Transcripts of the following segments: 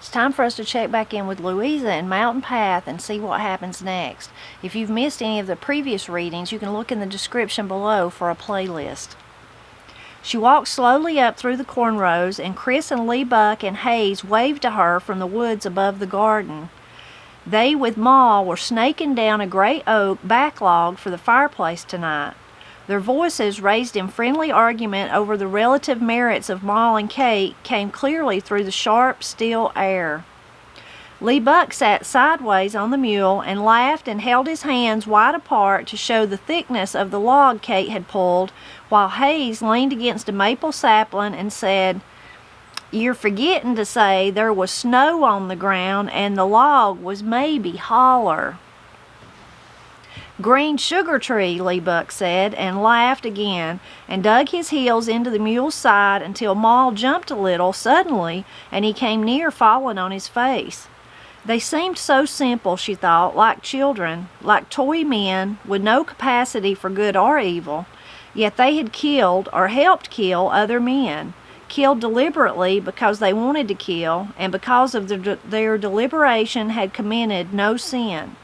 It's time for us to check back in with Louisa and Mountain Path and see what happens next. If you've missed any of the previous readings, you can look in the description below for a playlist. She walked slowly up through the corn rows, and Chris and Lee Buck and Hayes waved to her from the woods above the garden. They, with Ma, were snaking down a great oak backlog for the fireplace tonight. Their voices, raised in friendly argument over the relative merits of Ma and Kate, came clearly through the sharp, still air. Lee Buck sat sideways on the mule and laughed and held his hands wide apart to show the thickness of the log Kate had pulled, while Hayes leaned against a maple sapling and said, "You're forgetting to say there was snow on the ground and the log was maybe holler." "Green sugar tree," Lee Buck said, and laughed again, and dug his heels into the mule's side until Ma jumped a little suddenly, and he came near falling on his face. They seemed so simple, she thought, like children, like toy men with no capacity for good or evil, yet they had killed or helped kill other men, killed deliberately because they wanted to kill, and because of their deliberation had committed no sin.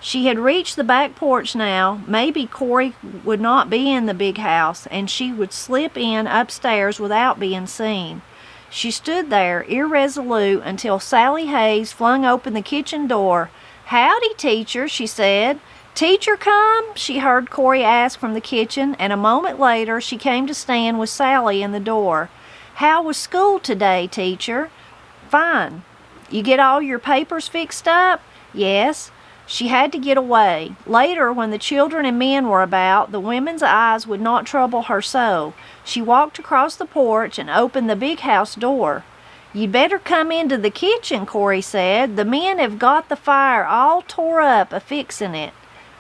She had reached the back porch now. Maybe Corey would not be in the big house, and she would slip in upstairs without being seen. She stood there, irresolute, until Sally Hayes flung open the kitchen door. "Howdy, teacher," she said. "Teacher come?" she heard Corey ask from the kitchen, and a moment later she came to stand with Sally in the door. "How was school today, teacher?" "Fine." "You get all your papers fixed up?" "Yes." She had to get away. Later, when the children and men were about, the women's eyes would not trouble her so. She walked across the porch and opened the big house door. "You'd better come into the kitchen," Corey said. "The men have got the fire all tore up a-fixin' it."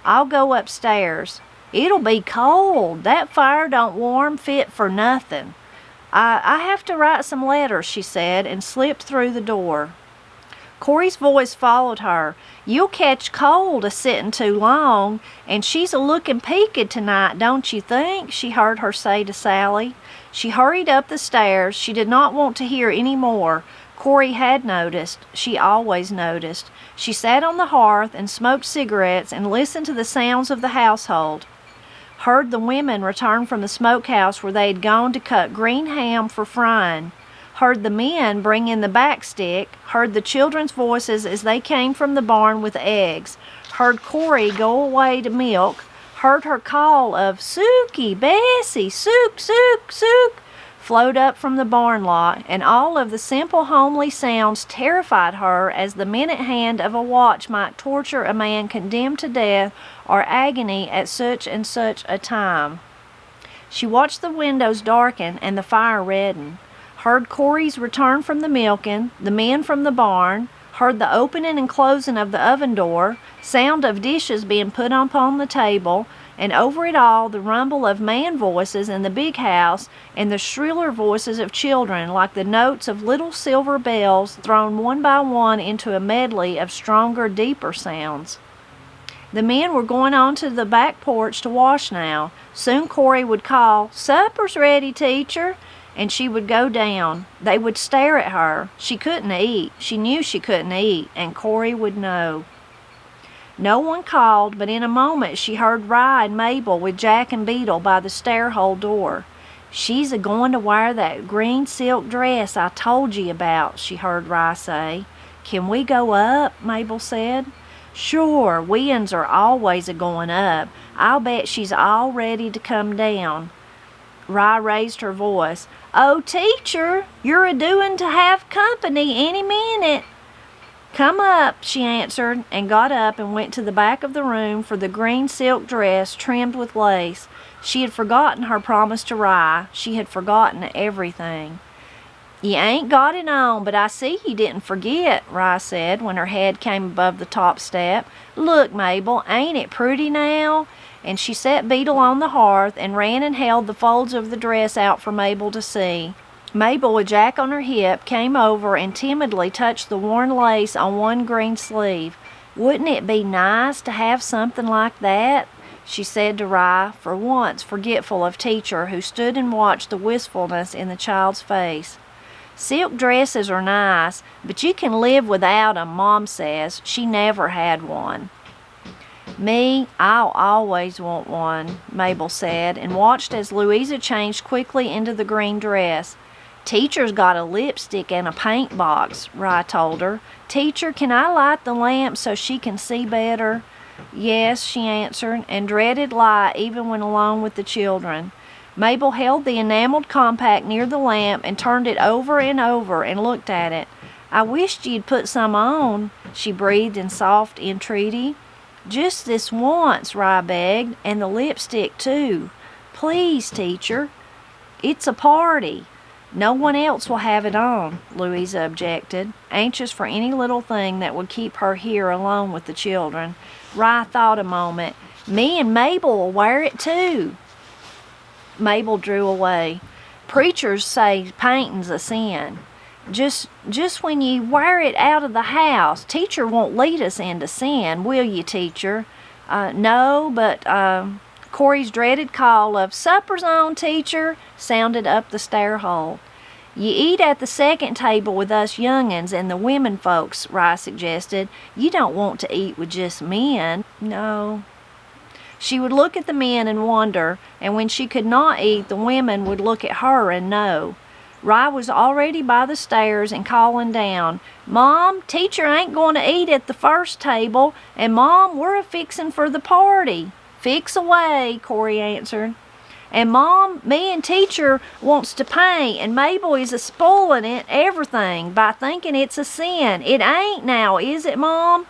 "I'll go upstairs." "It'll be cold. That fire don't warm fit for nothing." I have to write some letters," she said, and slipped through the door. Corey's voice followed her. "You'll catch cold a-sittin' too long, and she's a-lookin' peaked tonight, don't you think?" she heard her say to Sally. She hurried up the stairs. She did not want to hear any more. Corey had noticed. She always noticed. She sat on the hearth and smoked cigarettes and listened to the sounds of the household. Heard the women return from the smokehouse where they had gone to cut green ham for frying. Heard the men bring in the back stick, heard the children's voices as they came from the barn with eggs, heard Corey go away to milk, heard her call of "Sookie, Bessie, Sook, Sook, Sook," float up from the barn lot, and all of the simple homely sounds terrified her as the minute hand of a watch might torture a man condemned to death or agony at such and such a time. She watched the windows darken and the fire redden. Heard Corey's return from the milking, the men from the barn, heard the opening and closing of the oven door, sound of dishes being put upon the table, and over it all the rumble of man voices in the big house and the shriller voices of children like the notes of little silver bells thrown one by one into a medley of stronger, deeper sounds. The men were going on to the back porch to wash now. Soon Corey would call, "Supper's ready, teacher," and she would go down. They would stare at her. She couldn't eat. She knew she couldn't eat, and Corey would know. No one called, but in a moment she heard Rye and Mabel with Jack and Beetle by the stair-hole door. "She's a-going to wear that green silk dress I told ye about," she heard Rye say. "Can we go up?" Mabel said. "Sure, we uns are always a-going up. I'll bet she's all ready to come down." Rye raised her voice. "Oh, teacher, you're a-doing to have company any minute." "Come up," she answered, and got up and went to the back of the room for the green silk dress trimmed with lace. She had forgotten her promise to Rye. She had forgotten everything. "You ain't got it on, but I see you didn't forget," Rye said when her head came above the top step. "Look, Mabel, ain't it pretty now?" And she set Beetle on the hearth and ran and held the folds of the dress out for Mabel to see. Mabel, with Jack on her hip, came over and timidly touched the worn lace on one green sleeve. "Wouldn't it be nice to have something like that?" she said to Rye, for once forgetful of teacher, who stood and watched the wistfulness in the child's face. Silk dresses are nice, but you can live without 'em, Mom says. She never had one. Me, I'll always want one, Mabel said, and watched as Louisa changed quickly into the green dress. Teacher's got a lipstick and a paint box, Rye told her. Teacher, can I light the lamp so she can see better? Yes, she answered, and dreaded light even when alone with the children. Mabel held the enameled compact near the lamp and turned it over and over and looked at it. I wished you'd put some on, she breathed in soft entreaty. Just this once, Rye begged, and the lipstick too. Please, teacher. It's a party. No one else will have it on, Louisa objected, anxious for any little thing that would keep her here alone with the children. Rye thought a moment. Me and Mabel will wear it too. Mabel drew away. Preachers say painting's a sin. Just when you wear it out of the house, teacher won't lead us into sin, will you, teacher? No, but Corey's dreaded call of "Supper's on, teacher," sounded up the stair hole. You eat at the second table with us young'uns and the women folks, Rye suggested. You don't want to eat with just men. No. She would look at the men and wonder, and when she could not eat, the women would look at her and know. Rye was already by the stairs and calling down, Mom, teacher ain't going to eat at the first table, and Mom, we're a-fixin' for the party. Fix away, Corey answered. And Mom, me and teacher wants to paint, and Mabel is a-spoilin' it everything by thinking it's a sin. It ain't now, is it, Mom?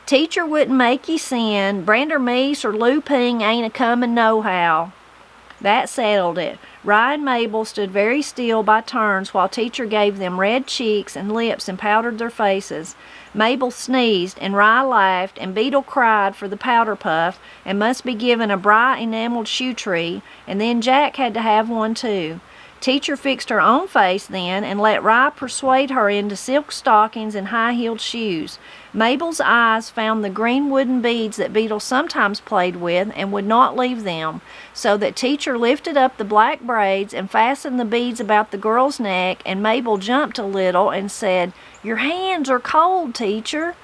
Teacher wouldn't make ye sin. Brander Meese or Lou Ping ain't a-comin' nohow. That settled it. Rye and Mabel stood very still by turns while teacher gave them red cheeks and lips and powdered their faces. Mabel sneezed, and Rye laughed, and Beetle cried for the powder puff, and must be given a bright enameled shoe tree, and then Jack had to have one too. Teacher fixed her own face then, and let Rye persuade her into silk stockings and high-heeled shoes. Mabel's eyes found the green wooden beads that Beetle sometimes played with, and would not leave them, so that teacher lifted up the black braids and fastened the beads about the girl's neck, and Mabel jumped a little and said, Your hands are cold, teacher.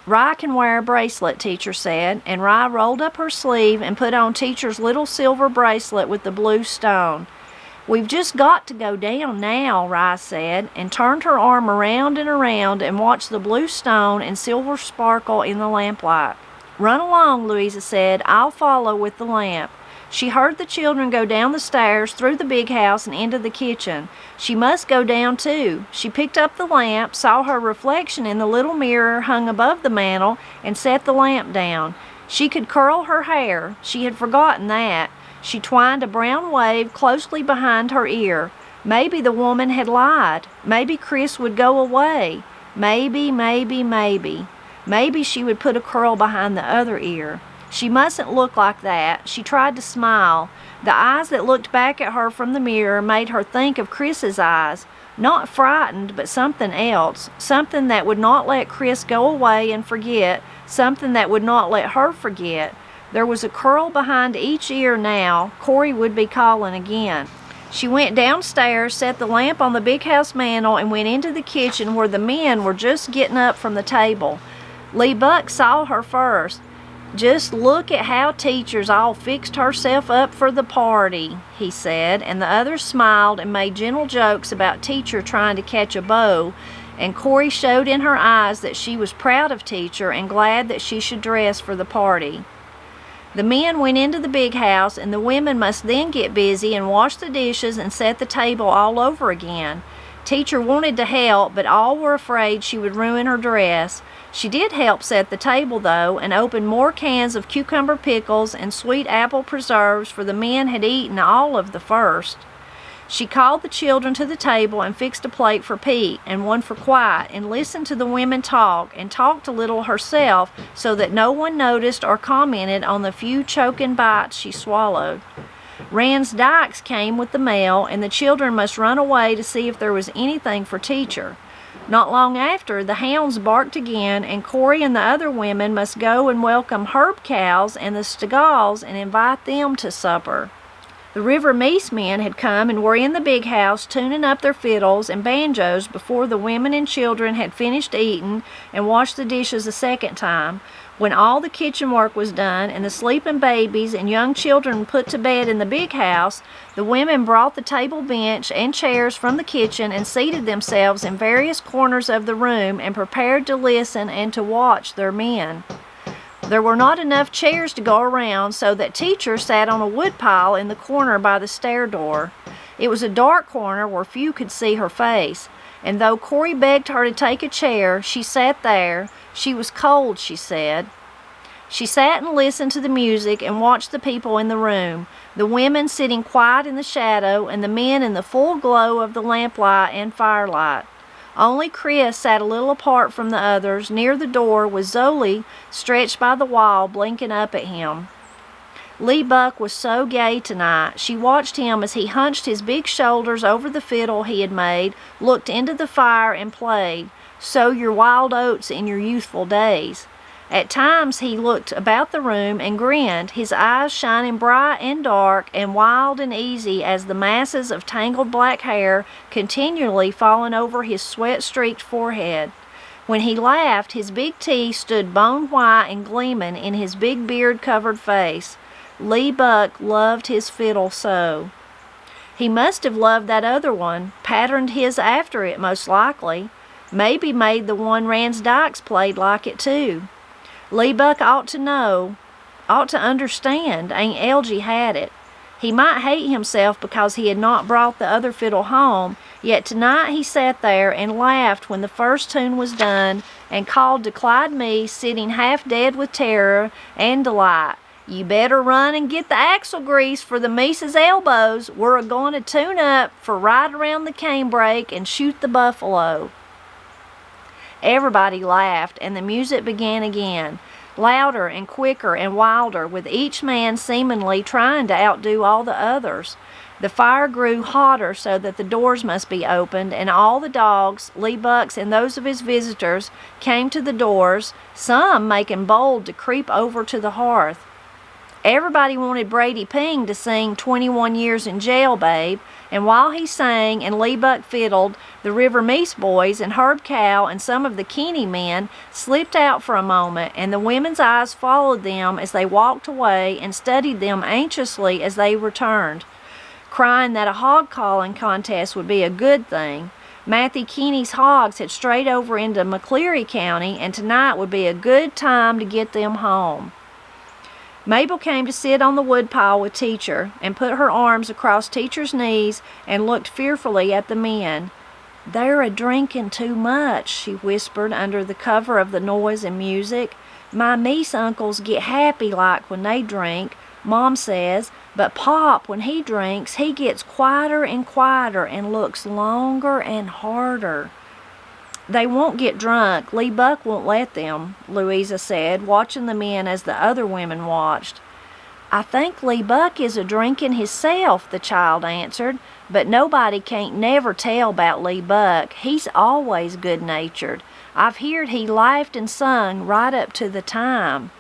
Rye can wear a bracelet, teacher said, and Rye rolled up her sleeve and put on teacher's little silver bracelet with the blue stone. We've just got to go down now, Rye said, and turned her arm around and watched the blue stone and silver sparkle in the lamplight. Run along, Louisa said. I'll follow with the lamp. She heard the children go down the stairs, through the big house, and into the kitchen. She must go down, too. She picked up the lamp, saw her reflection in the little mirror hung above the mantel, and set the lamp down. She could curl her hair. She had forgotten that. She twined a brown wave closely behind her ear. Maybe the woman had lied. Maybe Chris would go away. Maybe. Maybe she would put a curl behind the other ear. She mustn't look like that. She tried to smile. The eyes that looked back at her from the mirror made her think of Chris's eyes. Not frightened, but something else. Something that would not let Chris go away and forget. Something that would not let her forget. There was a curl behind each ear now. Corey would be calling again. She went downstairs, set the lamp on the big house mantel, and went into the kitchen where the men were just getting up from the table. Lee Buck saw her first. Just look at how teacher's all fixed herself up for the party, he said, and the others smiled and made gentle jokes about teacher trying to catch a beau, and Corey showed in her eyes that she was proud of teacher and glad that she should dress for the party. The men went into the big house, and the women must then get busy and wash the dishes and set the table all over again. Teacher wanted to help, but all were afraid she would ruin her dress. She did help set the table, though, and opened more cans of cucumber pickles and sweet apple preserves, for the men had eaten all of the first. She called the children to the table and fixed a plate for Pete and one for Quiet, and listened to the women talk, and talked a little herself so that no one noticed or commented on the few choking bites she swallowed. Rand's Dykes came with the mail, and the children must run away to see if there was anything for teacher. Not long after, the hounds barked again, and Corey and the other women must go and welcome Herb Cows and the Stegals and invite them to supper. The River Meese men had come and were in the big house tuning up their fiddles and banjos before the women and children had finished eating and washed the dishes a second time. When all the kitchen work was done and the sleeping babies and young children put to bed in the big house, the women brought the table bench and chairs from the kitchen and seated themselves in various corners of the room and prepared to listen and to watch their men. There were not enough chairs to go around, so that Teacher sat on a woodpile in the corner by the stair door. It was a dark corner where few could see her face, and though Corey begged her to take a chair, she sat there. She was cold, she said. She sat and listened to the music and watched the people in the room, the women sitting quiet in the shadow and the men in the full glow of the lamplight and firelight. Only Chris sat a little apart from the others, near the door, with Zoli stretched by the wall, blinking up at him. Lee Buck was so gay tonight. She watched him as he hunched his big shoulders over the fiddle he had made, looked into the fire, and played, "Sow your wild oats in your youthful days." At times he looked about the room and grinned, his eyes shining bright and dark and wild and easy as the masses of tangled black hair continually falling over his sweat-streaked forehead. When he laughed, his big teeth stood bone-white and gleaming in his big beard-covered face. Lee Buck loved his fiddle so. He must have loved that other one, patterned his after it most likely, maybe made the one Rance Dykes played like it too. Lee Buck ought to understand Aunt Elgie had it. He might hate himself because he had not brought the other fiddle home, yet tonight he sat there and laughed when the first tune was done and called to Clyde Meese, sitting half dead with terror and delight, "You better run and get the axle grease for the Meese's elbows. We're a-going to tune up for right around the canebrake and shoot the buffalo." Everybody laughed, and the music began again, louder and quicker and wilder, with each man seemingly trying to outdo all the others. The fire grew hotter so that the doors must be opened, and all the dogs, Lee Buck's and those of his visitors, came to the doors, some making bold to creep over to the hearth. Everybody wanted Brady Ping to sing 21 Years in Jail, Babe, and while he sang and Lee Buck fiddled, the River Meese boys and Herb Cow and some of the Keeney men slipped out for a moment, and the women's eyes followed them as they walked away and studied them anxiously as they returned, crying that a hog-calling contest would be a good thing. Matthew Keeney's hogs had strayed over into McCleary County, and tonight would be a good time to get them home. Mabel came to sit on the woodpile with Teacher and put her arms across Teacher's knees and looked fearfully at the men. "They're a-drinking too much," she whispered under the cover of the noise and music. "My Meese uncles get happy like when they drink, Mom says, but Pop, when he drinks, he gets quieter and looks longer and harder." "They won't get drunk. Lee Buck won't let them," Louisa said, watching the men as the other women watched. "I think Lee Buck is a-drinking hisself," the child answered, "but nobody can't never tell 'bout Lee Buck. He's always good-natured. I've heard he laughed and sung right up to the time."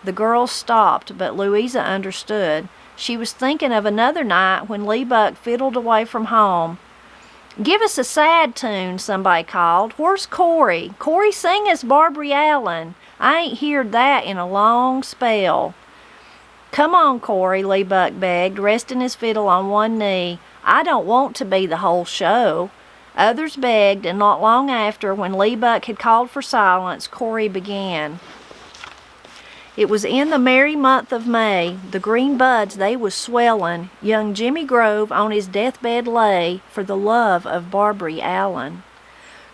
The girls stopped, but Louisa understood. She was thinking of another night when Lee Buck fiddled away from home. "Give us a sad tune," somebody called. "Where's Corey? Corey, sing us Barbary Allen. I ain't heard that in a long spell." "Come on, Corey," Lee Buck begged, resting his fiddle on one knee. "I don't want to be the whole show." Others begged, and not long after, when Lee Buck had called for silence, Corey began. It was in the merry month of May. The green buds they was swellin'. Young Jimmy Grove on his deathbed lay for the love of Barbary Allen.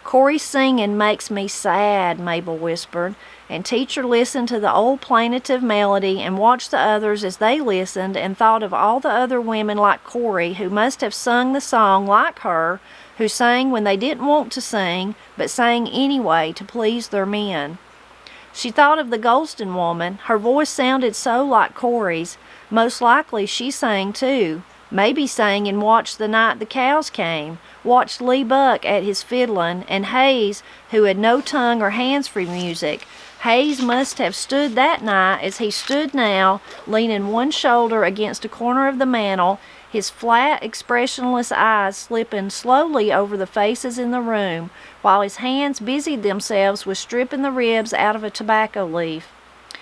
"Corey's singing makes me sad," Mabel whispered, and Teacher listened to the old plaintive melody and watched the others as they listened and thought of all the other women like Corey who must have sung the song like her, who sang when they didn't want to sing, but sang anyway to please their men. She thought of the Golston woman. Her voice sounded so like Corey's. Most likely she sang too. Maybe sang and watched the night the cows came, watched Lee Buck at his fiddling, and Hayes, who had no tongue or hands for music. Hayes must have stood that night as he stood now, leaning one shoulder against a corner of the mantel, his flat, expressionless eyes slipping slowly over the faces in the room, while his hands busied themselves with stripping the ribs out of a tobacco leaf.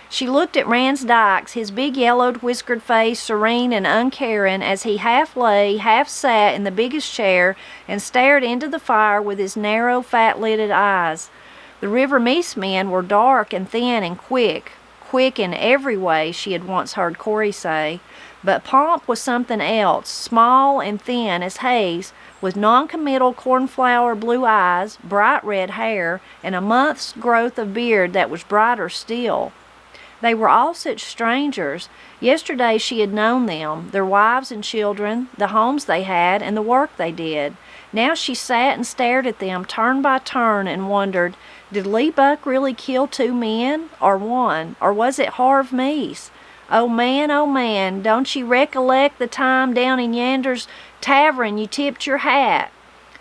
She looked at Rance Dykes, his big yellowed whiskered face serene and uncaring, as he half lay, half sat in the biggest chair and stared into the fire with his narrow, fat-lidded eyes. The River Meese men were dark and thin and quick in every way, she had once heard Corey say. But Pomp was something else, small and thin as haze, with non-committal cornflower blue eyes, bright red hair, and a month's growth of beard that was brighter still. They were all such strangers. Yesterday she had known them, their wives and children, the homes they had, and the work they did. Now she sat and stared at them turn by turn and wondered, did Lee Buck really kill 2 men, or 1, or was it Harv Meese? Oh man, don't ye recollect the time down in Yander's tavern you tipped your hat?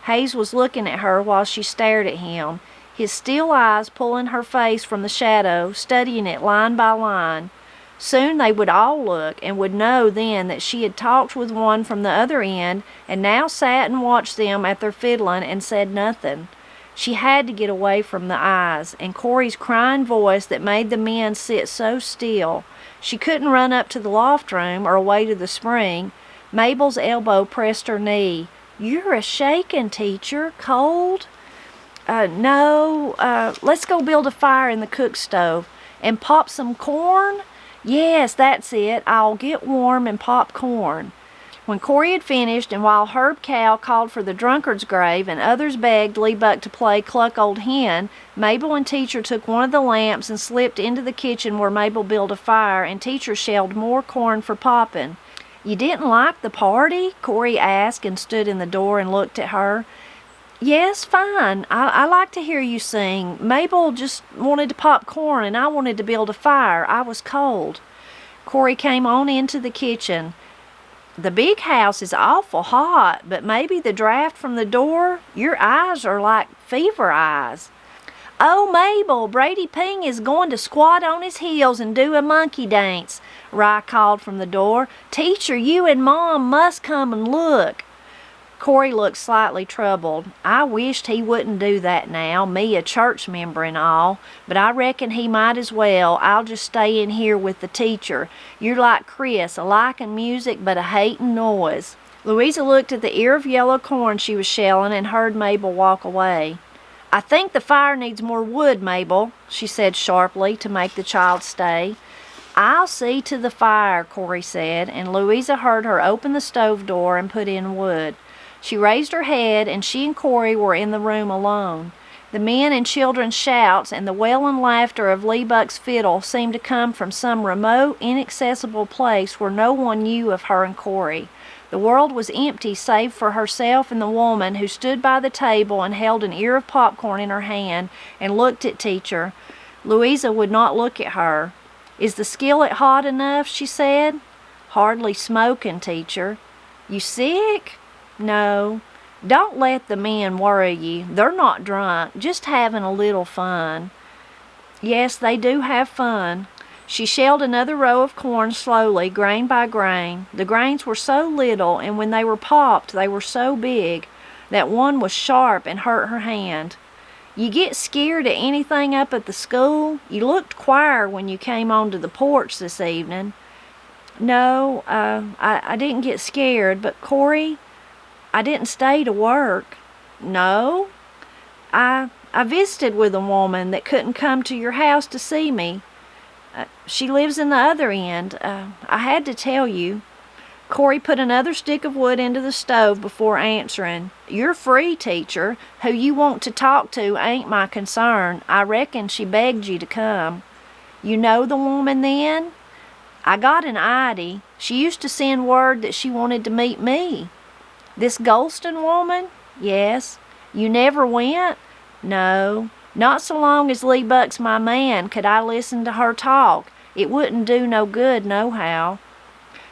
Hayes was looking at her while she stared at him, his still eyes pulling her face from the shadow, studying it line by line. Soon they would all look, and would know then that she had talked with one from the other end, and now sat and watched them at their fiddling and said nothing. She had to get away from the eyes, and Corey's crying voice that made the men sit so still. She couldn't run up to the loft room or away to the spring. Mabel's elbow pressed her knee. "You're a-shakin', teacher. Cold?" No. Let's go build a fire in the cook stove. And pop some corn? Yes, that's it. I'll get warm and pop corn. When Corey had finished, and while Herb Cow called for the drunkard's grave and others begged Lee Buck to play Cluck Old Hen, Mabel and Teacher took one of the lamps and slipped into the kitchen where Mabel built a fire, and Teacher shelled more corn for popping. "You didn't like the party?" Corey asked, and stood in the door and looked at her. "Yes, fine. I like to hear you sing. Mabel just wanted to pop corn, and I wanted to build a fire. I was cold." Corey came on into the kitchen. "The big house is awful hot, but maybe the draft from the door? Your eyes are like fever eyes." "Oh, Mabel, Brady Ping is going to squat on his heels and do a monkey dance," Rye called from the door. "Teacher, you and Mom must come and look." Corey looked slightly troubled. "I wished he wouldn't do that now, me a church member and all, but I reckon he might as well. I'll just stay in here with the teacher. You're like Chris, a-liking music but a-hating noise." Louisa looked at the ear of yellow corn she was shelling and heard Mabel walk away. "I think the fire needs more wood, Mabel," she said sharply to make the child stay. "I'll see to the fire," Corey said, and Louisa heard her open the stove door and put in wood. She raised her head, and she and Corey were in the room alone. The men and children's shouts and the wailing laughter of Lee Buck's fiddle seemed to come from some remote, inaccessible place where no one knew of her and Corey. The world was empty save for herself and the woman who stood by the table and held an ear of popcorn in her hand and looked at Teacher. Louisa would not look at her. "Is the skillet hot enough?" she said. "Hardly smoking, Teacher." "You sick?" "No." "Don't let the men worry you. They're not drunk, just having a little fun." "Yes, they do have fun." She shelled another row of corn slowly, grain by grain. The grains were so little, and when they were popped, they were so big, that one was sharp and hurt her hand. "You get scared at anything up at the school? You looked queer when you came onto the porch this evening." "No, I didn't get scared, but Corey, I didn't stay to work." "No?" I visited with a woman that couldn't come to your house to see me. She lives in the other end. I had to tell you." Corey put another stick of wood into the stove before answering. "You're free, Teacher. Who you want to talk to ain't my concern. I reckon she begged you to come." "You know the woman then?" "I got an idee. She used to send word that she wanted to meet me." "This Golston woman?" "Yes." "You never went?" "No. Not so long as Lee Buck's my man could I listen to her talk. It wouldn't do no good nohow."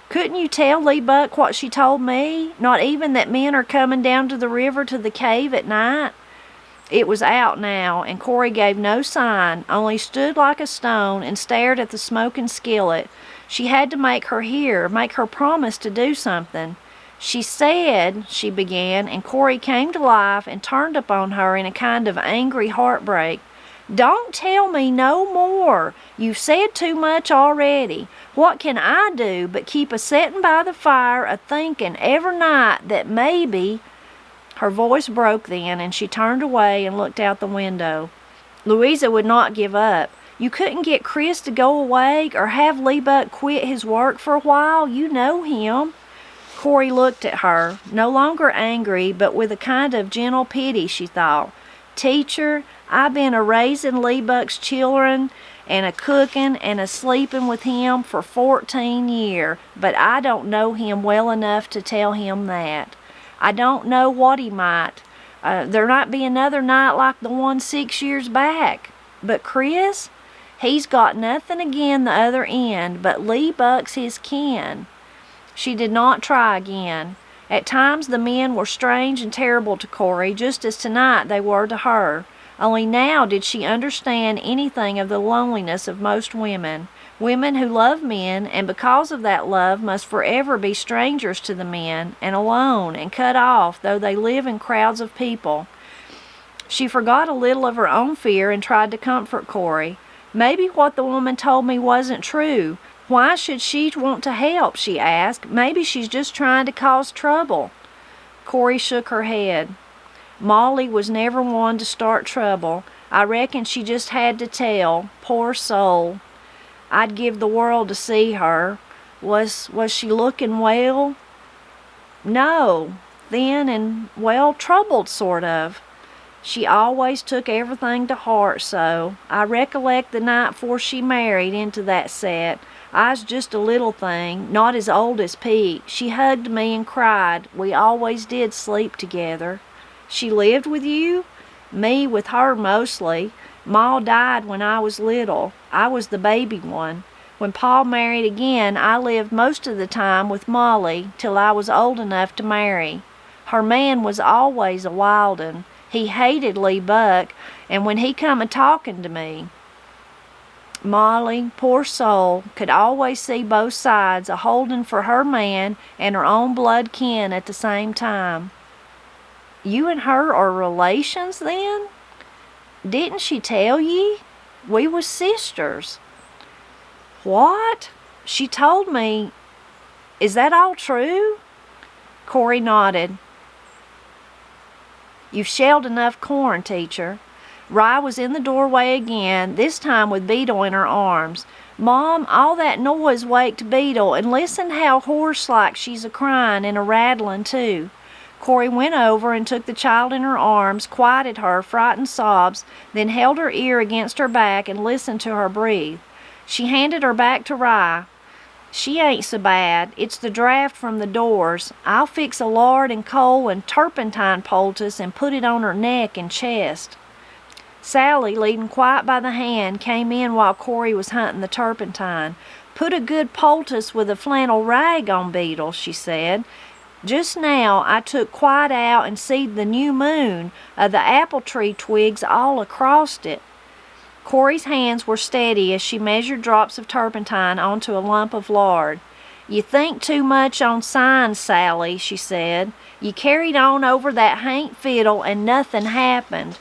"Couldn't you tell Lee Buck what she told me? Not even that men are coming down to the river to the cave at night?" It was out now, and Corey gave no sign, only stood like a stone and stared at the smoking skillet. She had to make her hear, make her promise to do something. "She said," she began, and Corey came to life and turned upon her in a kind of angry heartbreak. "Don't tell me no more. You've said too much already. What can I do but keep a-settin' by the fire a-thinkin' every night that maybe—" Her voice broke then, and she turned away and looked out the window. Louisa would not give up. "You couldn't get Chris to go away or have Lee-Buck quit his work for a while? You know him." Corey looked at her, no longer angry, but with a kind of gentle pity, she thought. "Teacher, I've been a-raising Lee-Buck's children and a-cooking and a-sleeping with him for 14 years, but I don't know him well enough to tell him that. I don't know what he might. There might be another night like the one 6 years back. But Chris, he's got nothing agin the other end, but Lee-Buck's his kin." She did not try again. At times the men were strange and terrible to Corey, just as tonight they were to her. Only now did she understand anything of the loneliness of most women. Women who love men, and because of that love must forever be strangers to the men, and alone and cut off, though they live in crowds of people. She forgot a little of her own fear and tried to comfort Corey. "Maybe what the woman told me wasn't true. Why should she want to help?" she asked. "Maybe she's just trying to cause trouble." Corey shook her head. "Molly was never one to start trouble. I reckon she just had to tell. Poor soul. I'd give the world to see her. Was she looking well?" "No. Thin and, well, troubled, sort of. She always took everything to heart so. I recollect the night 'fore she married into that set. I was just a little thing, not as old as Pete. She hugged me and cried. We always did sleep together." "She lived with you?" "Me with her mostly. Ma died when I was little. I was the baby one. When Pa married again, I lived most of the time with Molly till I was old enough to marry. Her man was always a wild un. He hated Lee-Buck, and when he come a-talkin' to me, Molly, poor soul, could always see both sides a-holdin' for her man and her own blood kin at the same time." "You and her are relations, then?" "Didn't she tell ye? We was sisters." "What? She told me. Is that all true?" Corey nodded. "You've shelled enough corn, teacher." Rye was in the doorway again, this time with Beetle in her arms. "Mom, all that noise waked Beetle, and listen how hoarse-like she's a-cryin' and a-rattling, too." Corey went over and took the child in her arms, quieted her frightened sobs, then held her ear against her back and listened to her breathe. She handed her back to Rye. "She ain't so bad. It's the draft from the doors. I'll fix a lard and coal and turpentine poultice and put it on her neck and chest." Sally, leading quiet by the hand, came in while Corey was hunting the turpentine. "Put a good poultice with a flannel rag on Beetle," she said. "Just now I took quiet out and seed the new moon of the apple tree twigs all across it." Corey's hands were steady as she measured drops of turpentine onto a lump of lard. "You think too much on signs, Sally," she said. "You carried on over that haint fiddle and nothing happened.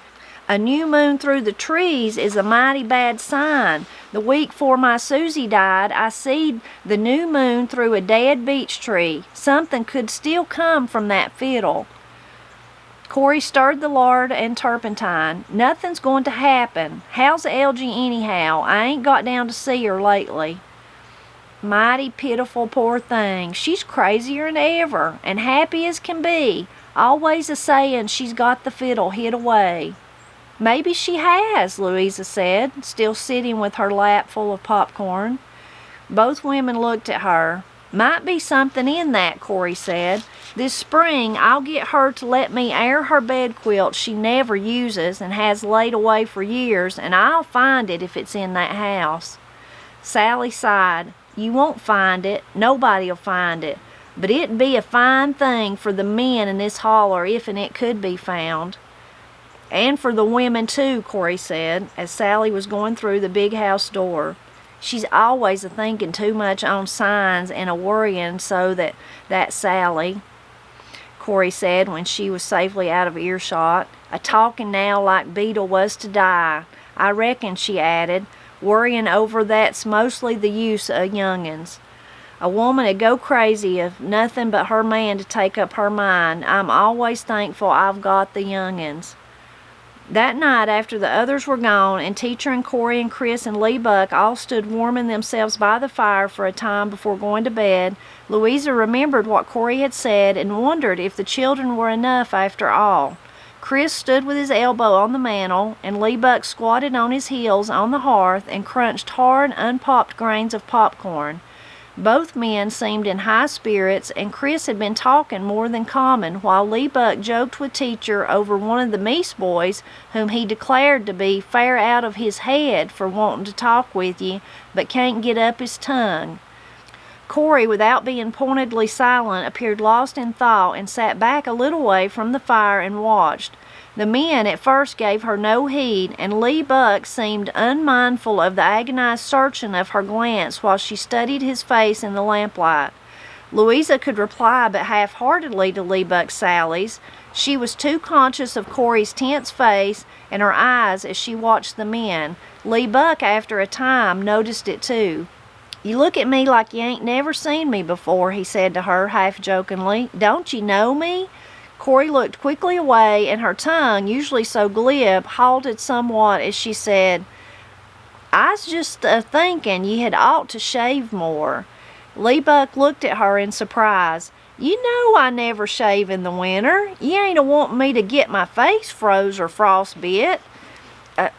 A new moon through the trees is a mighty bad sign. The week 'fore my Susie died, I seed the new moon through a dead beech tree. Something could still come from that fiddle." Corey stirred the lard and turpentine. "Nothing's going to happen. How's Elgie anyhow? I ain't got down to see her lately." "Mighty pitiful poor thing. She's crazier'n ever, and happy as can be. Always a-sayin' she's got the fiddle hid away." "Maybe she has," Louisa said, still sitting with her lap full of popcorn. Both women looked at her. "Might be something in that," Corey said. "This spring I'll get her to let me air her bed quilt she never uses and has laid away for years, and I'll find it if it's in that house." Sally sighed. "You won't find it. Nobody'll find it. But it'd be a fine thing for the men in this holler if'n it could be found." "And for the women, too," Corey said, as Sally was going through the big house door. "She's always a-thinking too much on signs and a-worrying so that Sally." Corey said when she was safely out of earshot. "A talking now like Beetle was to die. I reckon," she added, "worrying over that's mostly the use o' young'uns. A woman 'ud go crazy if nothing but her man to take up her mind. I'm always thankful I've got the young'uns." That night, after the others were gone, and Teacher and Corey and Chris and Lee Buck all stood warming themselves by the fire for a time before going to bed, Louisa remembered what Corey had said and wondered if the children were enough after all. Chris stood with his elbow on the mantel, and Lee Buck squatted on his heels on the hearth and crunched hard, unpopped grains of popcorn. Both men seemed in high spirits, and Chris had been talking more than common while Lee Buck joked with Teacher over one of the Meese boys whom he declared to be fair out of his head for wanting to talk with you, but can't get up his tongue. Corey, without being pointedly silent, appeared lost in thought and sat back a little way from the fire and watched. The men at first gave her no heed, and Lee Buck seemed unmindful of the agonized searching of her glance while she studied his face in the lamplight. Louisa could reply but half-heartedly to Lee Buck's sallies. She was too conscious of Corey's tense face and her eyes as she watched the men. Lee Buck, after a time, noticed it too. "You look at me like you ain't never seen me before," he said to her, half-jokingly. "Don't you know me?" Corey looked quickly away, and her tongue, usually so glib, halted somewhat as she said, "I's just a-thinkin' you had ought to shave more." Lee Buck looked at her in surprise. "You know I never shave in the winter. You ain't a-wantin' me to get my face froze or frostbit."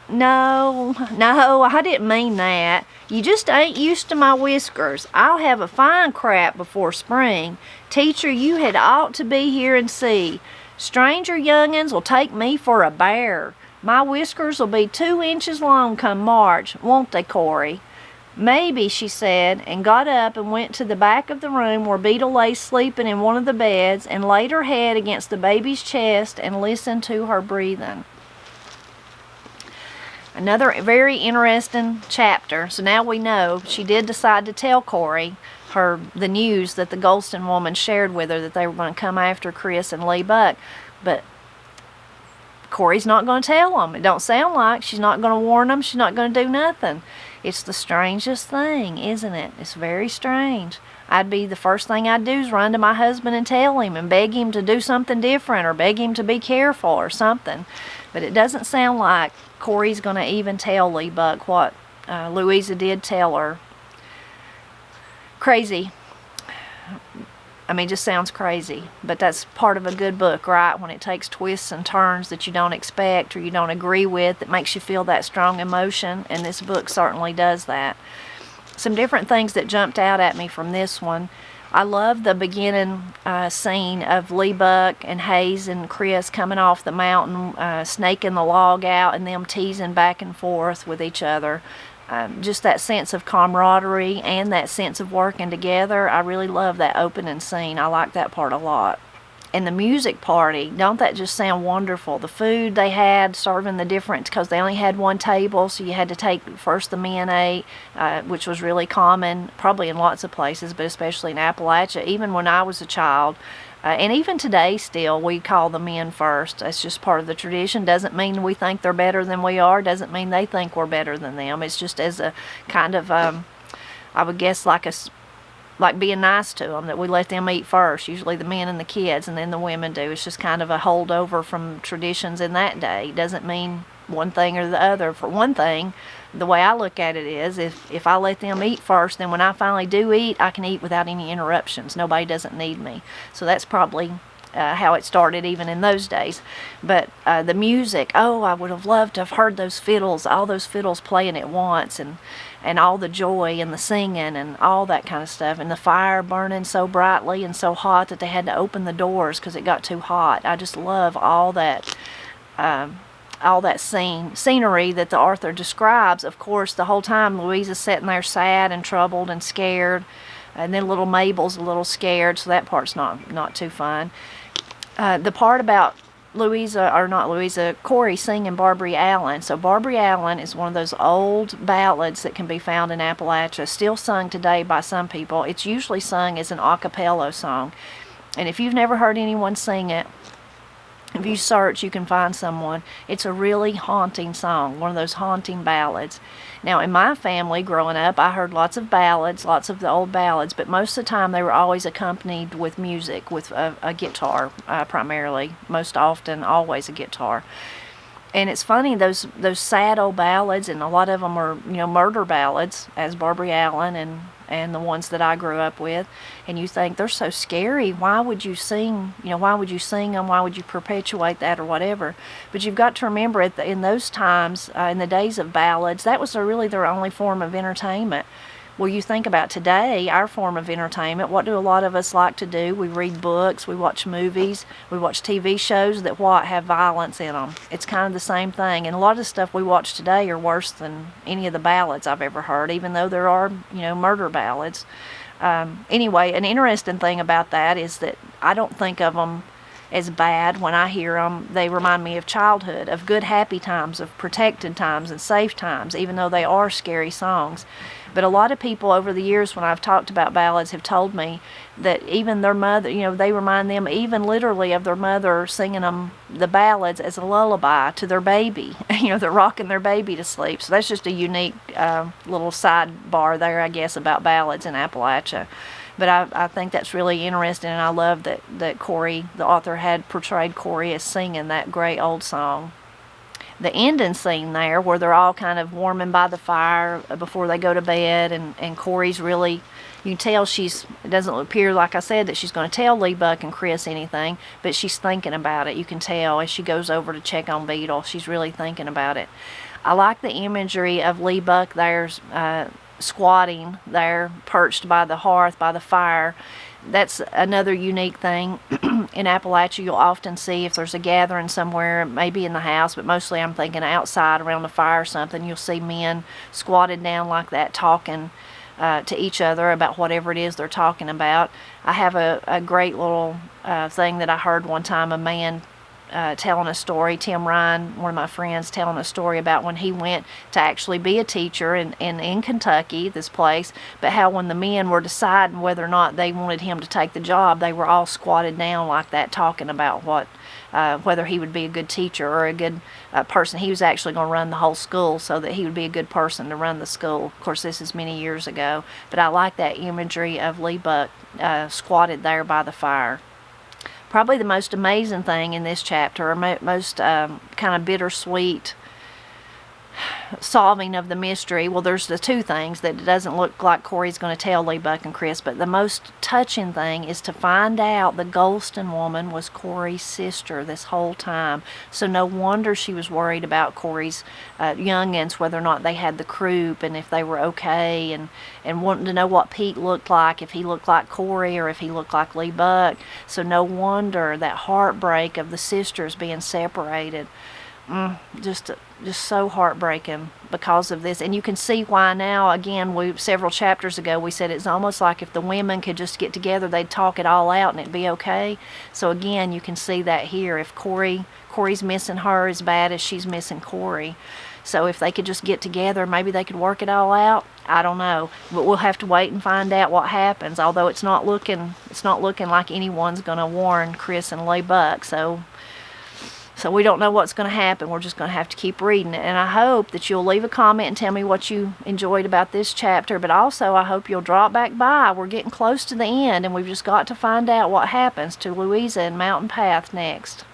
No, I didn't mean that. You just ain't used to my whiskers. I'll have a fine crap before spring. Teacher, you had ought to be here and see. Stranger young'uns will take me for a bear. My whiskers will be 2 inches long come March, won't they, Corey?" "Maybe," she said, and got up and went to the back of the room where Beetle lay sleeping in one of the beds and laid her head against the baby's chest and listened to her breathing. Another very interesting chapter. So now we know she did decide to tell Corey the news that the Golston woman shared with her, that they were going to come after Chris and Lee Buck. But Corey's not going to tell them. It don't sound like she's not going to warn them. She's not going to do nothing. It's the strangest thing, isn't it? It's very strange. The first thing I'd do is run to my husband and tell him and beg him to do something different or beg him to be careful or something. But it doesn't sound like Corey's going to even tell Lee Buck what Louisa did tell her. Crazy. Just sounds crazy. But that's part of a good book, right? When it takes twists and turns that you don't expect or you don't agree with, that makes you feel that strong emotion. And this book certainly does that. Some different things that jumped out at me from this one. I love the beginning scene of Lee Buck and Hayes and Chris coming off the mountain, snaking the log out, and them teasing back and forth with each other. Just that sense of camaraderie and that sense of working together. I really love that opening scene. I like that part a lot. And the music party, don't that just sound wonderful? The food they had, serving the different, because they only had one table, so you had to take first the men ate, which was really common, probably in lots of places, but especially in Appalachia. Even when I was a child, and even today still, we call the men first. That's just part of the tradition. Doesn't mean we think they're better than we are. Doesn't mean they think we're better than them. It's just as a kind of, I would guess, like being nice to them, that we let them eat first, usually the men and the kids, and then the women do. It's just kind of a holdover from traditions in that day. It doesn't mean one thing or the other. For one thing, the way I look at it is, if I let them eat first, then when I finally do eat, I can eat without any interruptions. Nobody doesn't need me. So that's probably how it started even in those days. But the music, I would have loved to have heard those fiddles, all those fiddles playing at once, and all the joy and the singing and all that kind of stuff, and the fire burning so brightly and so hot that they had to open the doors because it got too hot. I just love all that scenery that the author describes. Of course, the whole time Louisa's sitting there sad and troubled and scared, and then little Mabel's a little scared, so that part's not too fun. The part about Corey singing Barbary Allen. So Barbary Allen is one of those old ballads that can be found in Appalachia, still sung today by some people. It's usually sung as an a cappella song. And if you've never heard anyone sing it, if you search, you can find someone. It's a really haunting song, one of those haunting ballads. Now, in my family growing up, I heard lots of ballads, lots of the old ballads, but most of the time they were always accompanied with music, with a guitar primarily, most often always a guitar. And it's funny, those sad old ballads, and a lot of them are, murder ballads, as Barbary Allen and the ones that I grew up with. And you think they're so scary. Why would you sing? Why would you sing them? Why would you perpetuate that or whatever? But you've got to remember, in those times, in the days of ballads, that was really their only form of entertainment. Well, you think about today, our form of entertainment, what do a lot of us like to do? We read books, we watch movies, we watch TV shows that have violence in them. It's kind of the same thing. And a lot of the stuff we watch today are worse than any of the ballads I've ever heard, even though there are, murder ballads. Anyway, an interesting thing about that is that I don't think of them as bad. When I hear them, they remind me of childhood, of good, happy times, of protected times and safe times, even though they are scary songs. But a lot of people over the years, when I've talked about ballads, have told me that even their mother, they remind them even literally of their mother singing them the ballads as a lullaby to their baby. They're rocking their baby to sleep. So that's just a unique little sidebar there, I guess, about ballads in Appalachia. But I think that's really interesting, and I love that Corey, the author, had portrayed Corey as singing that great old song. The ending scene there, where they're all kind of warming by the fire before they go to bed, and Corey's really, you can tell it doesn't appear, like I said, that she's going to tell Lee Buck and Chris anything, but she's thinking about it. You can tell as she goes over to check on Beetle, she's really thinking about it. I like the imagery of Lee Buck there, squatting there, perched by the hearth, by the fire. That's another unique thing. In Appalachia, you'll often see, if there's a gathering somewhere, maybe in the house, but mostly I'm thinking outside around a fire or something, you'll see men squatted down like that, talking to each other about whatever it is they're talking about. I have a great little thing that I heard one time, a man telling a story, Tim Ryan, one of my friends, telling a story about when he went to actually be a teacher in Kentucky, this place, but how when the men were deciding whether or not they wanted him to take the job, they were all squatted down like that, talking about whether he would be a good teacher or a good person. He was actually going to run the whole school, so that he would be a good person to run the school. Of course, this is many years ago, but I like that imagery of Lee Buck squatted there by the fire. Probably the most amazing thing in this chapter, or most kind of bittersweet solving of the mystery. Well, there's the two things, that it doesn't look like Corey's going to tell Lee Buck and Chris, but the most touching thing is to find out the Golston woman was Corey's sister this whole time. So no wonder she was worried about Corey's youngins, whether or not they had the croup and if they were okay, and wanting to know what Pete looked like, if he looked like Corey or if he looked like Lee Buck. So no wonder that heartbreak of the sisters being separated. Just so heartbreaking because of this. And you can see why now. Again, several chapters ago we said it's almost like if the women could just get together, they'd talk it all out and it'd be okay. So again, you can see that here. If Corey's missing her as bad as she's missing Corey, so if they could just get together, maybe they could work it all out. I don't know, but we'll have to wait and find out what happens. Although it's not looking like anyone's going to warn Chris and Lee Buck. So we don't know what's going to happen. We're just going to have to keep reading it. And I hope that you'll leave a comment and tell me what you enjoyed about this chapter. But also, I hope you'll drop back by. We're getting close to the end, and we've just got to find out what happens to Louisa and Mountain Path next.